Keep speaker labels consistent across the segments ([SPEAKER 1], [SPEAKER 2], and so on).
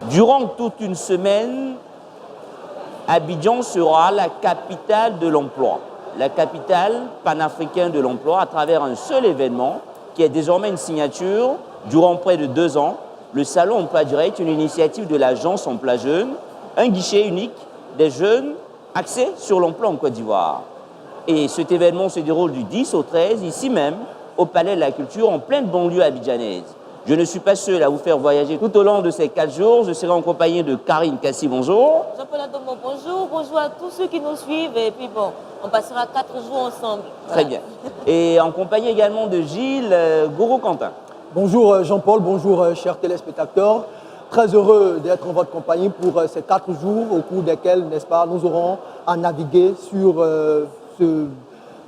[SPEAKER 1] Durant toute une semaine, Abidjan sera la capitale de l'emploi, la capitale panafricaine de l'emploi à travers un seul événement qui est désormais une signature durant près de 2 ans. Le Salon Emploi Direct, une initiative de l'agence Emploi Jeunes, un guichet unique des jeunes axés sur l'emploi en Côte d'Ivoire. Et cet événement se déroule du 10 au 13, ici même, au Palais de la Culture, en pleine banlieue abidjanaise. Je ne suis pas seul à vous faire voyager tout au long de ces 4 jours. Je serai en compagnie de Karine Kassi, bonjour.
[SPEAKER 2] Jean-Paul Adombo, bonjour. Bonjour à tous ceux qui nous suivent. Et puis bon, on passera 4 jours ensemble.
[SPEAKER 1] Très bien. Et en compagnie également de Gilles Gourou-Quentin.
[SPEAKER 3] Bonjour Jean-Paul, bonjour chers téléspectateurs. Très heureux d'être en votre compagnie pour ces 4 jours au cours desquels, n'est-ce pas, nous aurons à naviguer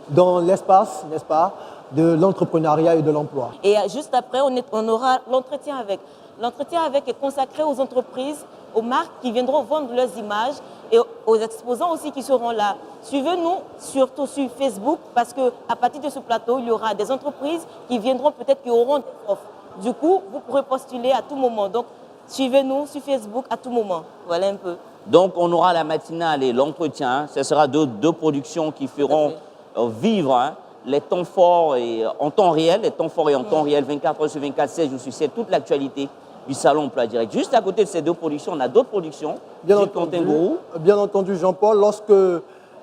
[SPEAKER 3] dans l'espace, n'est-ce pas, de l'entrepreneuriat et de l'emploi.
[SPEAKER 2] Et juste après, on aura l'entretien avec. L'entretien avec est consacré aux entreprises, aux marques qui viendront vendre leurs images et aux exposants aussi qui seront là. Suivez-nous surtout sur Facebook parce qu'à partir de ce plateau, il y aura des entreprises qui viendront peut-être qui auront des offres. Du coup, vous pourrez postuler à tout moment. Donc, suivez-nous sur Facebook à tout moment. Voilà un peu.
[SPEAKER 1] Donc, on aura la matinale et l'entretien. Ce sera deux productions qui feront vivre les temps forts et en temps réel, 24 heures sur 24, 16 jours sur 7, toute l'actualité du Salon Emploi Direct. Juste à côté de ces 2 productions, on a d'autres productions.
[SPEAKER 3] Bien entendu, Jean-Paul, lorsque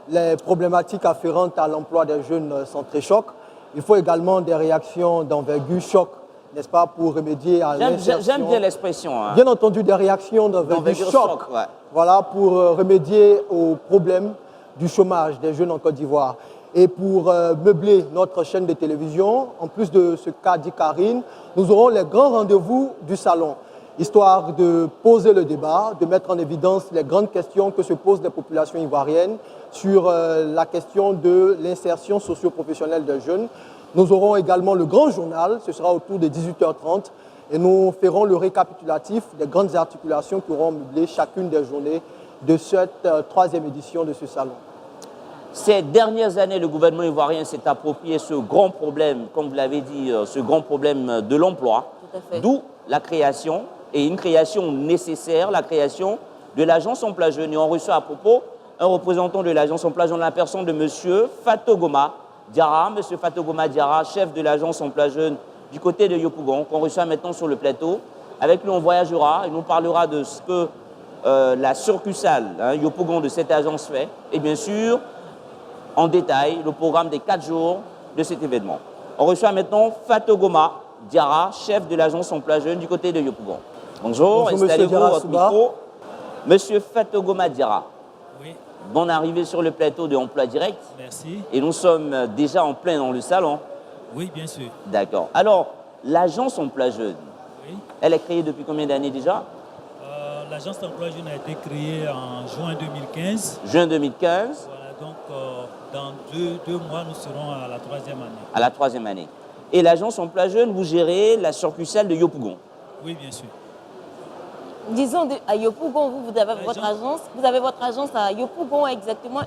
[SPEAKER 3] les problématiques afférentes à l'emploi des jeunes sont très chocs, il faut également des réactions d'envergure choc, n'est-ce pas, pour remédier à l'insertion.
[SPEAKER 1] J'aime bien l'expression.
[SPEAKER 3] Bien entendu, des réactions d'envergure choc,
[SPEAKER 1] ouais.
[SPEAKER 3] Voilà, pour remédier aux problèmes du chômage des jeunes en Côte d'Ivoire. Et pour meubler notre chaîne de télévision, en plus de ce qu'a dit Karine, nous aurons les grands rendez-vous du salon, histoire de poser le débat, de mettre en évidence les grandes questions que se posent les populations ivoiriennes sur la question de l'insertion socio-professionnelle des jeunes. Nous aurons également le grand journal, ce sera autour de 18h30, et nous ferons le récapitulatif des grandes articulations qui auront meublé chacune des journées de cette 3e édition de ce salon.
[SPEAKER 1] Ces dernières années, le gouvernement ivoirien s'est approprié ce grand problème, comme vous l'avez dit, ce grand problème de l'emploi, d'où la création, et une création nécessaire, la création de l'agence Emploi Jeunes. Et on reçoit à propos un représentant de l'agence Emploi Jeunes, la personne de M. Fatogoma Diarra. M. Fatogoma Diarra, chef de l'agence Emploi Jeunes du côté de Yopougon, qu'on reçoit maintenant sur le plateau. Avec lui, on voyagera, il nous parlera de ce que la succursale Yopougon de cette agence fait. Et bien sûr, en détail le programme des 4 jours de cet événement. On reçoit maintenant Fatogoma Diarra, chef de l'agence Emploi Jeunes du côté de Yopougon. Bonjour, installez-vous votre micro. Monsieur Fatogoma Diarra,
[SPEAKER 4] oui.
[SPEAKER 1] Bonne arrivée sur le plateau de Emploi Direct.
[SPEAKER 4] Merci.
[SPEAKER 1] Et nous sommes déjà en plein dans le salon.
[SPEAKER 4] Oui, bien sûr.
[SPEAKER 1] D'accord. Alors, l'agence Emploi Jeunes,
[SPEAKER 4] oui.
[SPEAKER 1] Elle est créée depuis combien d'années déjà?
[SPEAKER 4] L'agence Emploi Jeunes a été créée en juin 2015.
[SPEAKER 1] Juin 2015.
[SPEAKER 4] Voilà, donc dans deux mois, nous serons à la 3e année.
[SPEAKER 1] À la 3e année. Et l'agence Emploi Jeunes, vous gérez la succursale de Yopougon?
[SPEAKER 4] Oui, bien sûr.
[SPEAKER 2] Disons à Yopougon, vous avez votre agence. Vous avez votre agence à Yopougon exactement.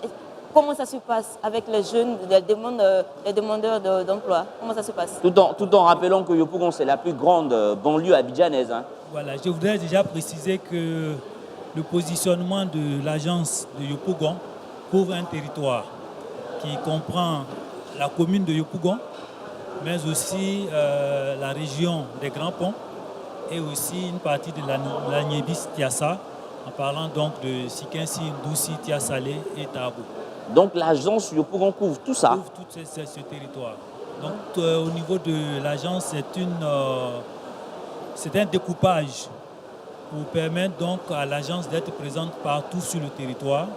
[SPEAKER 2] Comment ça se passe avec les jeunes, les demandeurs d'emploi? Comment ça se passe?
[SPEAKER 1] Tout en rappelant que Yopougon, c'est la plus grande banlieue abidjanaise.
[SPEAKER 4] Voilà, je voudrais déjà préciser que le positionnement de l'agence de Yopougon couvre un territoire qui comprend la commune de Yopougon, mais aussi la région des Grands Ponts et aussi une partie de l'Agnébis-Tiassa, en parlant donc de Sikinsi, Ndoussi, Tiassalé et Tabo.
[SPEAKER 1] Donc l'agence Yopougon couvre tout ça?
[SPEAKER 4] Couvre tout ce territoire. Donc au niveau de l'agence, c'est un découpage pour permettre donc à l'agence d'être présente partout sur le territoire.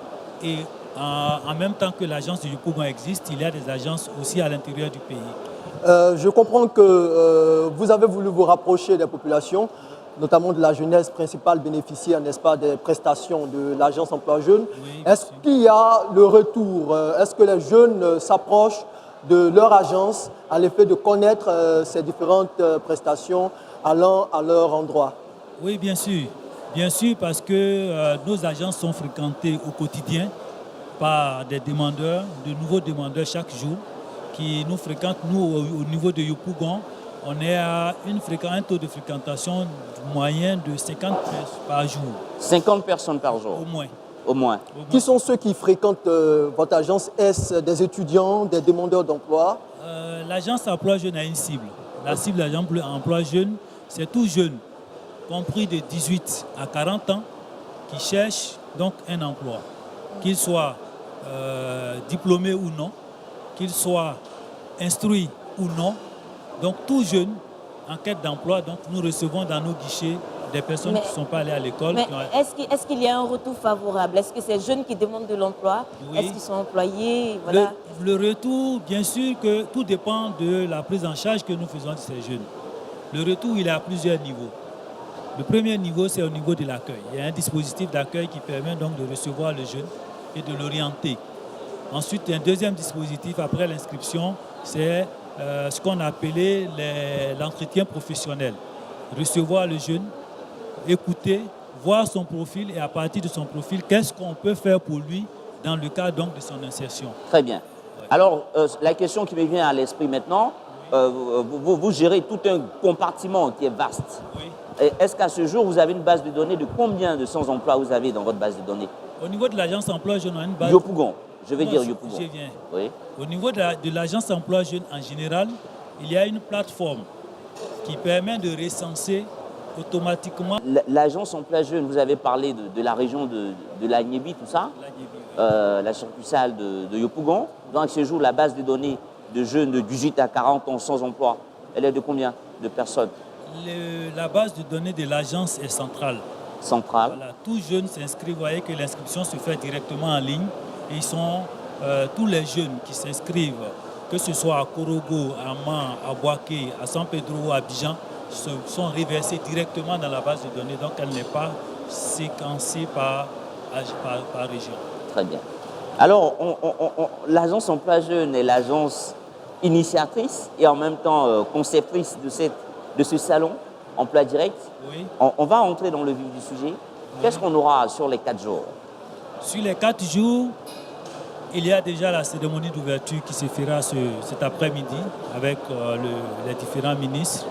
[SPEAKER 4] Et en même temps que l'agence de Yopougon existe, il y a des agences aussi à l'intérieur du pays.
[SPEAKER 3] Je comprends que vous avez voulu vous rapprocher des populations, notamment de la jeunesse principale bénéficiaire, n'est-ce pas, des prestations de l'agence Emploi Jeunes.
[SPEAKER 4] Oui,
[SPEAKER 3] est-ce qu'il y a le retour? Est-ce que les jeunes s'approchent de leur agence à l'effet de connaître ces différentes prestations allant à leur endroit?
[SPEAKER 4] Oui, bien sûr. Bien sûr, parce que nos agences sont fréquentées au quotidien par des demandeurs, de nouveaux demandeurs chaque jour, qui nous fréquentent, nous, au niveau de Yopougon, on est à un taux de fréquentation moyen de 50 par jour.
[SPEAKER 1] 50 personnes par jour?
[SPEAKER 4] Au moins.
[SPEAKER 1] Au moins.
[SPEAKER 3] Qui sont ceux qui fréquentent votre agence? Est-ce des étudiants, des demandeurs d'emploi?
[SPEAKER 4] L'agence emploi jeune a une cible. La cible de l'agence emploi jeune, c'est tout jeune, compris de 18 à 40 ans, qui cherchent donc un emploi. Qu'il soit diplômé ou non, qu'il soit instruit ou non. Donc tout jeune en quête d'emploi, donc nous recevons dans nos guichets des personnes qui ne sont pas allées à l'école.
[SPEAKER 2] Mais est-ce qu'il y a un retour favorable? Est-ce que ces jeunes qui demandent de l'emploi,
[SPEAKER 4] Oui.
[SPEAKER 2] est-ce qu'ils sont employés? Voilà.
[SPEAKER 4] Le retour, bien sûr que tout dépend de la prise en charge que nous faisons de ces jeunes. Le retour, il est à plusieurs niveaux. Le premier niveau, c'est au niveau de l'accueil. Il y a un dispositif d'accueil qui permet donc de recevoir le jeune et de l'orienter. Ensuite, un deuxième dispositif après l'inscription, c'est ce qu'on a appelé l'entretien professionnel. Recevoir le jeune, écouter, voir son profil et à partir de son profil, qu'est-ce qu'on peut faire pour lui dans le cadre donc de son insertion.
[SPEAKER 1] Très bien. Alors, la question qui me vient à l'esprit maintenant, vous gérez tout un compartiment qui est vaste.
[SPEAKER 4] Oui.
[SPEAKER 1] Est-ce qu'à ce jour, vous avez une base de données de combien de sans emploi vous avez dans votre base de données?
[SPEAKER 4] Au niveau de l'agence emploi jeune, on a une base.
[SPEAKER 1] Yopougon, je veux
[SPEAKER 4] Moi,
[SPEAKER 1] dire Yopougon.
[SPEAKER 4] je viens.
[SPEAKER 1] Oui.
[SPEAKER 4] Au niveau de l'agence emploi jeune en général, il y a une plateforme qui permet de recenser automatiquement
[SPEAKER 1] L'agence emploi jeune, vous avez parlé de la région de l'Agnébi, tout ça, la succursale de Yopougon. Donc, à ce jour, la base de données de jeunes de 18 à 40 ans sans emploi, elle est de combien de personnes?
[SPEAKER 4] La base de données de l'agence est centrale.
[SPEAKER 1] Centrale.
[SPEAKER 4] Voilà, tout jeune s'inscrit, vous voyez que l'inscription se fait directement en ligne. Et ils sont tous les jeunes qui s'inscrivent, que ce soit à Korogo, à Man, à Boaké, à San Pedro, à Abidjan, sont reversés directement dans la base de données. Donc elle n'est pas séquencée par région.
[SPEAKER 1] Très bien. Alors, l'agence emploi jeune est l'agence initiatrice et en même temps conceptrice de ce salon emploi direct.
[SPEAKER 4] Oui.
[SPEAKER 1] On va entrer dans le vif du sujet. Oui. Qu'est-ce qu'on aura sur les 4 jours?
[SPEAKER 4] Sur les 4 jours, il y a déjà la cérémonie d'ouverture qui se fera cet après-midi avec les différents ministres.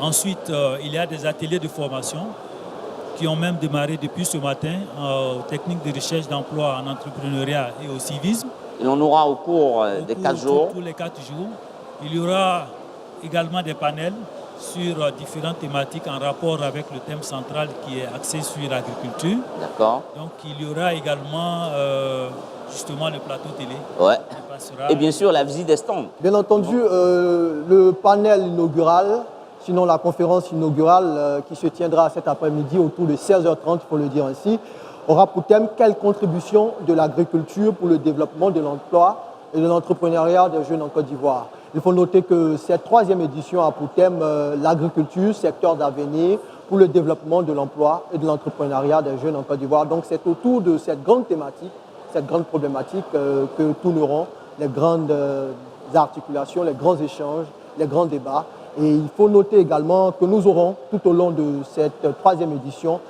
[SPEAKER 4] Ensuite, il y a des ateliers de formation qui ont même démarré depuis ce matin aux techniques de recherche d'emploi en entrepreneuriat et au civisme.
[SPEAKER 1] Et on aura au cours des 4 jours.
[SPEAKER 4] Tous les 4 jours. Il y aura également des panels sur différentes thématiques en rapport avec le thème central qui est axé sur l'agriculture.
[SPEAKER 1] D'accord.
[SPEAKER 4] Donc il y aura également justement le plateau télé.
[SPEAKER 1] Ouais.
[SPEAKER 4] Qui passera.
[SPEAKER 1] Et bien sûr la visite des stands.
[SPEAKER 3] Bien entendu, le panel inaugural, sinon la conférence inaugurale qui se tiendra cet après-midi autour de 16h30, il faut le dire ainsi, aura pour thème quelle contribution de l'agriculture pour le développement de l'emploi et de l'entrepreneuriat des jeunes en Côte d'Ivoire. Il faut noter que cette 3e édition a pour thème l'agriculture, secteur d'avenir pour le développement de l'emploi et de l'entrepreneuriat des jeunes en Côte d'Ivoire. Donc c'est autour de cette grande thématique, cette grande problématique que tourneront les grandes articulations, les grands échanges, les grands débats. Et il faut noter également que nous aurons tout au long de cette 3e édition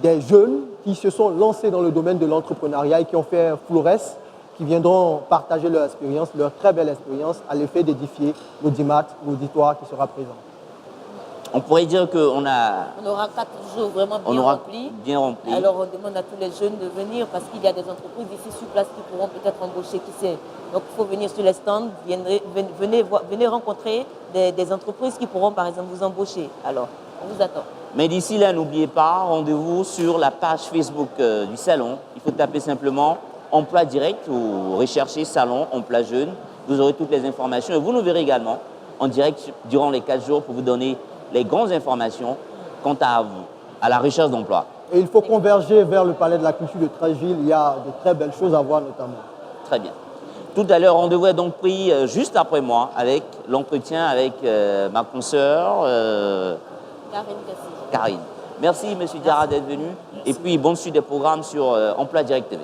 [SPEAKER 3] des jeunes qui se sont lancés dans le domaine de l'entrepreneuriat et qui ont fait florès, qui viendront partager leur expérience, leur très belle expérience, à l'effet d'édifier l'audimat, l'auditoire qui sera présent.
[SPEAKER 1] On pourrait dire qu'on
[SPEAKER 2] On aura 4 jours vraiment
[SPEAKER 1] bien remplis.
[SPEAKER 2] Alors on demande à tous les jeunes de venir parce qu'il y a des entreprises ici sur place qui pourront peut-être embaucher, qui sait. Donc il faut venir sur les stands, venez rencontrer des entreprises qui pourront par exemple vous embaucher. Alors, on vous attend.
[SPEAKER 1] Mais d'ici là, n'oubliez pas, rendez-vous sur la page Facebook du salon. Il faut taper simplement emploi direct ou rechercher salon emploi jeune. Vous aurez toutes les informations et vous nous verrez également en direct durant les 4 jours pour vous donner les grandes informations quant à vous, à la recherche d'emploi.
[SPEAKER 3] Et il faut converger vers le palais de la culture de Treichville. Il y a de très belles choses à voir notamment.
[SPEAKER 1] Très bien. Tout à l'heure, rendez-vous est donc pris juste après moi avec l'entretien avec ma consoeur Karine. Merci, M. Diarra, d'être venu. Et puis, bonne suite des programmes sur Emploi Direct TV.